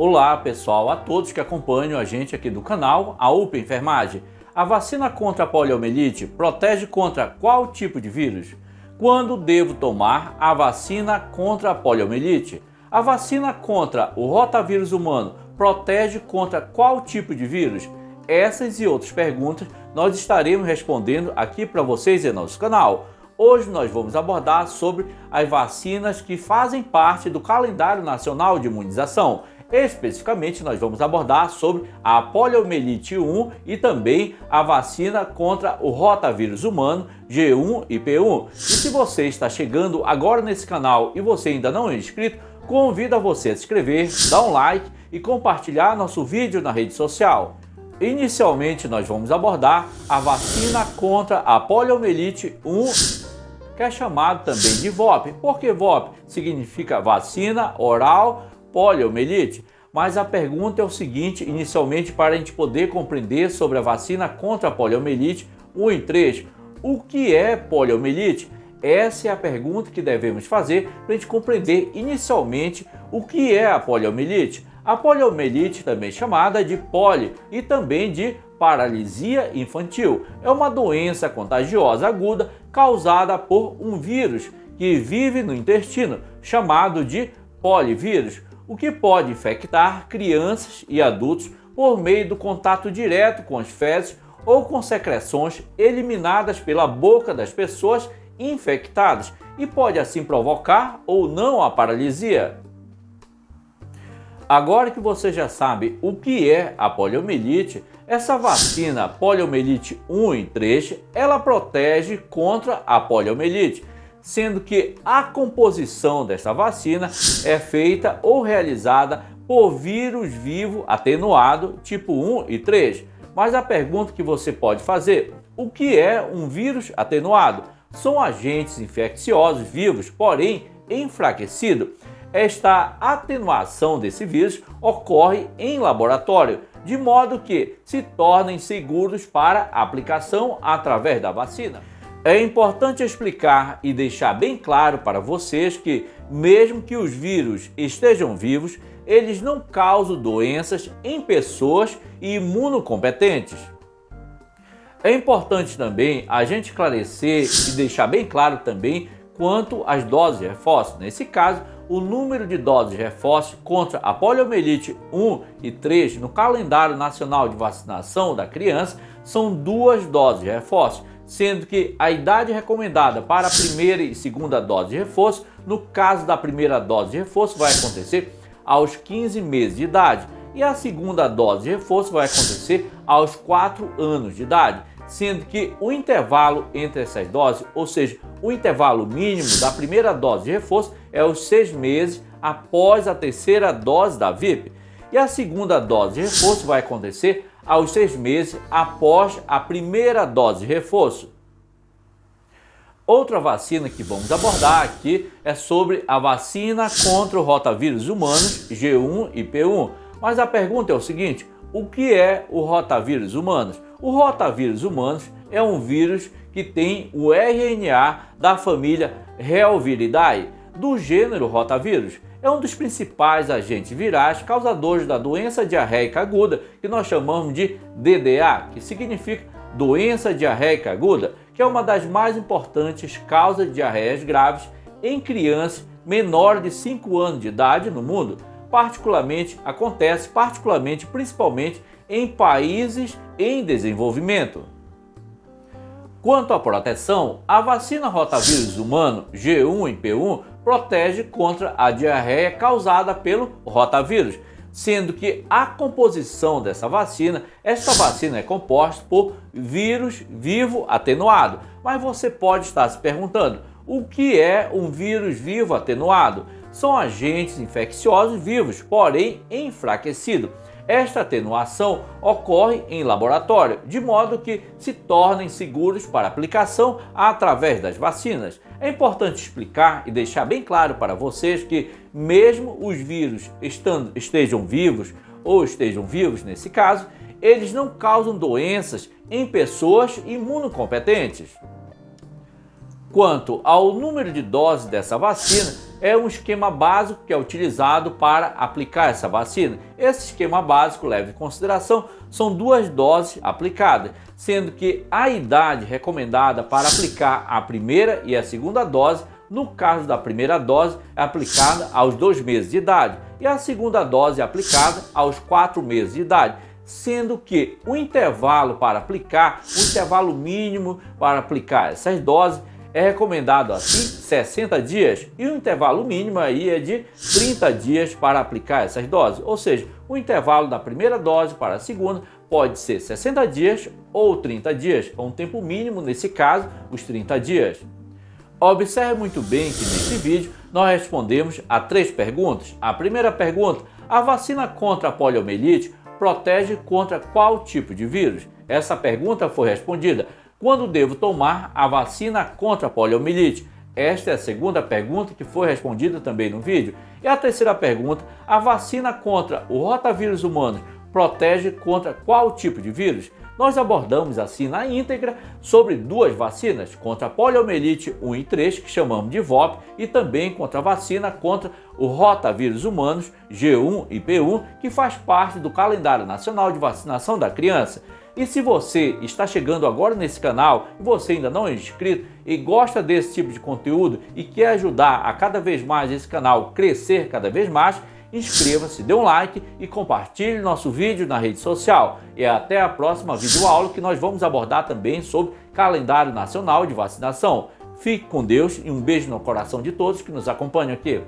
Olá pessoal, a todos que acompanham a gente aqui do canal, a UPA Enfermagem. A vacina contra a poliomielite protege contra qual tipo de vírus? Quando devo tomar a vacina contra a poliomielite? A vacina contra o rotavírus humano protege contra qual tipo de vírus? Essas e outras perguntas nós estaremos respondendo aqui para vocês em nosso canal. Hoje nós vamos abordar sobre as vacinas que fazem parte do calendário nacional de imunização. Especificamente, nós vamos abordar sobre a poliomielite 1 e também a vacina contra o rotavírus humano G1 e P1. E se você está chegando agora nesse canal e você ainda não é inscrito, convido a você a se inscrever, dar um like e compartilhar nosso vídeo na rede social. Inicialmente, nós vamos abordar a vacina contra a poliomielite 1, que é chamado também de VOP. Porque VOP significa vacina oral poliomielite. Mas a pergunta é o seguinte, inicialmente, para a gente poder compreender sobre a vacina contra a poliomielite 1 e 3. O que é poliomielite? Essa é a pergunta que devemos fazer para a gente compreender inicialmente o que é a poliomielite. A poliomielite, também chamada de polio e também de paralisia infantil, é uma doença contagiosa aguda causada por um vírus que vive no intestino, chamado de polivírus, o que pode infectar crianças e adultos por meio do contato direto com as fezes ou com secreções eliminadas pela boca das pessoas infectadas e pode assim provocar ou não a paralisia. Agora que você já sabe o que é a poliomielite, essa vacina poliomielite 1 e 3, ela protege contra a poliomielite, sendo que a composição dessa vacina é feita ou realizada por vírus vivo atenuado tipo 1 e 3. Mas a pergunta que você pode fazer, o que é um vírus atenuado? São agentes infecciosos vivos, porém enfraquecidos. Esta atenuação desse vírus ocorre em laboratório, de modo que se tornem seguros para aplicação através da vacina. É importante explicar e deixar bem claro para vocês que, mesmo que os vírus estejam vivos, eles não causam doenças em pessoas imunocompetentes. É importante também a gente esclarecer e deixar bem claro também quanto às doses de reforço. Nesse caso, o número de doses de reforço contra a poliomielite 1 e 3 no calendário nacional de vacinação da criança são 2 doses de reforço, sendo que a idade recomendada para a primeira e segunda dose de reforço, no caso da primeira dose de reforço, vai acontecer aos 15 meses de idade e a segunda dose de reforço vai acontecer aos 4 anos de idade, sendo que o intervalo entre essas doses, ou seja, o intervalo mínimo da primeira dose de reforço é os 6 meses após a terceira dose da VIP e a segunda dose de reforço vai acontecer aos 6 meses após a primeira dose de reforço. Outra vacina que vamos abordar aqui é sobre a vacina contra o rotavírus humanos G1 e P1. Mas a pergunta é o seguinte, o que é o rotavírus humanos? O rotavírus humanos é um vírus que tem o RNA da família Reoviridae, do gênero rotavírus. É um dos principais agentes virais causadores da doença diarreica aguda, que nós chamamos de DDA, que significa doença diarreica aguda, que é uma das mais importantes causas de diarreias graves em crianças menores de 5 anos de idade no mundo. Acontece principalmente em países em desenvolvimento. Quanto à proteção, a vacina rotavírus humano G1 e P1 protege contra a diarreia causada pelo rotavírus, sendo que a composição essa vacina é composta por vírus vivo atenuado. Mas você pode estar se perguntando, o que é um vírus vivo atenuado? São agentes infecciosos vivos, porém enfraquecidos. Esta atenuação ocorre em laboratório, de modo que se tornem seguros para aplicação através das vacinas. É importante explicar e deixar bem claro para vocês que, mesmo os vírus estejam vivos nesse caso, eles não causam doenças em pessoas imunocompetentes. Quanto ao número de doses dessa vacina, é um esquema básico que é utilizado para aplicar essa vacina. Esse esquema básico leva em consideração são 2 doses aplicadas, sendo que a idade recomendada para aplicar a primeira e a segunda dose, no caso da primeira dose, é aplicada aos 2 meses de idade e a segunda dose é aplicada aos 4 meses de idade, sendo que o intervalo para aplicar, o intervalo mínimo para aplicar essas doses é recomendado assim 60 dias e o intervalo mínimo aí é de 30 dias para aplicar essas doses, ou seja, o intervalo da primeira dose para a segunda pode ser 60 dias ou 30 dias, com um tempo mínimo nesse caso, os 30 dias. Observe muito bem que nesse vídeo nós respondemos a 3 perguntas. A primeira pergunta: a vacina contra a poliomielite protege contra qual tipo de vírus? Essa pergunta foi respondida: quando devo tomar a vacina contra a poliomielite? Esta é a segunda pergunta que foi respondida também no vídeo. E a terceira pergunta: a vacina contra o rotavírus humano protege contra qual tipo de vírus? Nós abordamos assim na íntegra sobre 2 vacinas, contra a poliomielite 1 e 3, que chamamos de VOP, e também contra a vacina contra o rotavírus humanos G1 e P1, que faz parte do calendário nacional de vacinação da criança. E se você está chegando agora nesse canal e você ainda não é inscrito e gosta desse tipo de conteúdo e quer ajudar a cada vez mais esse canal crescer cada vez mais, inscreva-se, dê um like e compartilhe nosso vídeo na rede social. E até a próxima videoaula que nós vamos abordar também sobre calendário nacional de vacinação. Fique com Deus e um beijo no coração de todos que nos acompanham aqui.